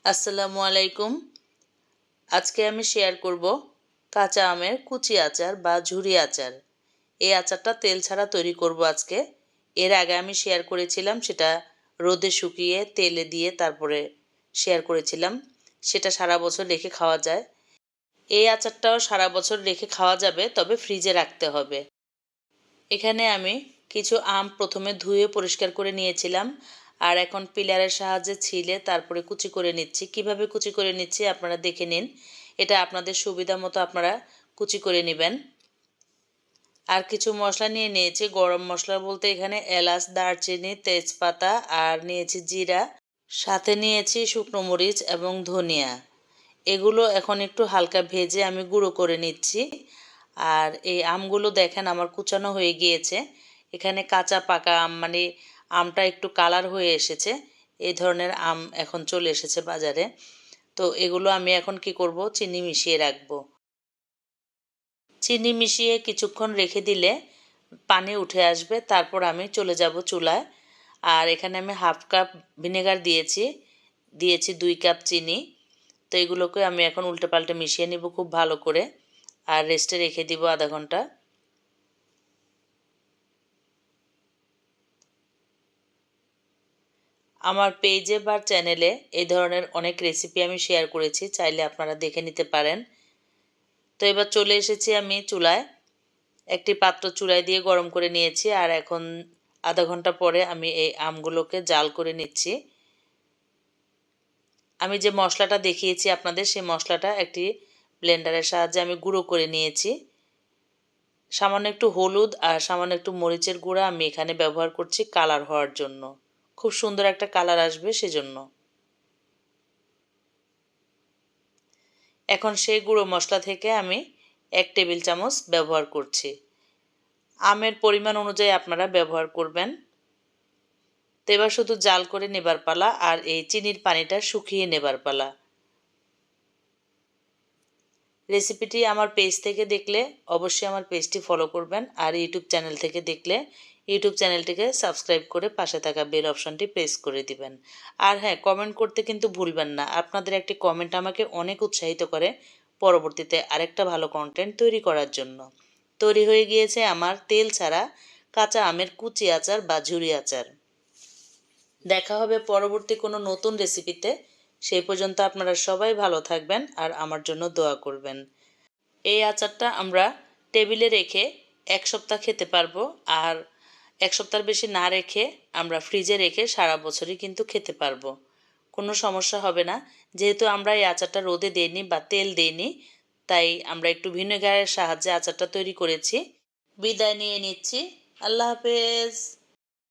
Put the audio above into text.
আসসালামু আলাইকুম। আজকে আমি শেয়ার করব কাঁচা আমের কুচি আচার বা ঝুরি আচার। এই আচারটা তেল ছাড়া তৈরি করব আজকে। এর আগে আমি শেয়ার করেছিলাম, সেটা রোদে শুকিয়ে তেলে দিয়ে তারপরে শেয়ার করেছিলাম। সেটা সারা বছর রেখে খাওয়া যায়। এই আচারটাও সারা বছর রেখে খাওয়া যাবে, তবে ফ্রিজে রাখতে হবে। এখানে আমি কিছু আম প্রথমে ধুয়ে পরিষ্কার করে নিয়েছিলাম, আর এখন পিলারের সাহায্যে ছিলে তারপরে কুচি করে নিচ্ছি। কিভাবে কুচি করে নিচ্ছি আপনারা দেখে নিন। এটা আপনাদের সুবিধা মতো আপনারা কুচি করে নেবেন। আর কিছু মশলা নিয়ে নিয়েছি। গরম মশলা বলতে এখানে এলাচ, দারচিনি, তেজপাতা আর নিয়েছি জিরা, সাথে নিয়েছি শুকনো মরিচ এবং ধনিয়া। এগুলো এখন একটু হালকা ভেজে আমি গুঁড়ো করে নিচ্ছি। আর এই আমগুলো দেখেন আমার কুচানো হয়ে গিয়েছে। এখানে কাঁচা পাকা আম, মানে আমটা একটু কালার হয়ে এসেছে। এই ধরনের আম এখন চলে এসেছে বাজারে। তো এগুলো আমি এখন কি করব, চিনি মিশিয়ে রাখবো। চিনি মিশিয়ে কিছুক্ষণ রেখে দিলে পানি উঠে আসবে, তারপর আমি চলে যাব চুলায়। আর এখানে আমি হাফ কাপ ভিনেগার দিয়েছি 2 কাপ চিনি। তো এগুলোকে আমি এখন উল্টে পাল্টে মিশিয়ে নিব খুব ভালো করে, আর রেস্টে রেখে দিব আধা ঘন্টা। আমার পেজে বা চ্যানেলে এই ধরনের অনেক রেসিপি আমি শেয়ার করেছি, চাইলে আপনারা দেখে নিতে পারেন। তো এবার চলে এসেছি আমি চুলায়। একটি পাত্র চুলায় দিয়ে গরম করে নিয়েছি, আর এখন আধা ঘন্টা পরে আমি এই আমগুলোকে জাল করে নিচ্ছি। আমি যে মশলাটা দেখিয়েছি আপনাদের, সেই মশলাটা একটি ব্লেন্ডারের সাহায্যে আমি গুঁড়ো করে নিয়েছি। সামান্য একটু হলুদ আর সামান্য একটু মরিচের গুঁড়া আমি এখানে ব্যবহার করছি কালার হওয়ার জন্য। খুব সুন্দর একটা কালার আসবে সেজন্য। এখন সেই গুঁড়ো মশলা থেকে আমি 1 টেবিল চামচ ব্যবহার করছি। আমের পরিমাণ অনুযায়ী আপনারা ব্যবহার করবেন। তো এবার শুধু জাল করে নেবার পালা, আর এই চিনির পানিটা শুকিয়ে নেবার পালা। রেসিপিটি আমার পেজ থেকে দেখলে অবশ্যই আমার পেজটি ফলো করবেন, আর ইউটিউব চ্যানেল থেকে দেখলে ইউটিউব চ্যানেলটিকে সাবস্ক্রাইব করে পাশে থাকা বেল অপশনটি প্রেস করে দিবেন। আর হ্যাঁ, কমেন্ট করতে কিন্তু ভুলবেন না। আপনাদের একটি কমেন্ট আমাকে অনেক উৎসাহিত করে পরবর্তীতে আরেকটা ভালো কন্টেন্ট তৈরি করার জন্য। তৈরি হয়ে গিয়েছে আমার তেল ছাড়া কাঁচা আমের কুচি আচার বা ঝুরি আচার। দেখা হবে পরবর্তী কোনো নতুন রেসিপিতে। সেই পর্যন্ত আপনারা সবাই ভালো থাকবেন আর আমার জন্য দোয়া করবেন। এই আচারটা আমরা টেবিলে রেখে 1 সপ্তাহ খেতে পারবো, আর 1 সপ্তাহের বেশি না রেখে আমরা ফ্রিজে রেখে সারা বছরই কিন্তু খেতে পারবো। কোনো সমস্যা হবে না। যেহেতু আমরা এই আচারটা রোদে দেইনি বা তেল দেইনি, তাই আমরা একটু ভিনেগারের সাহায্যে আচারটা তৈরি করেছি। বিদায় নিয়ে নিচ্ছি। আল্লাহ হাফেজ।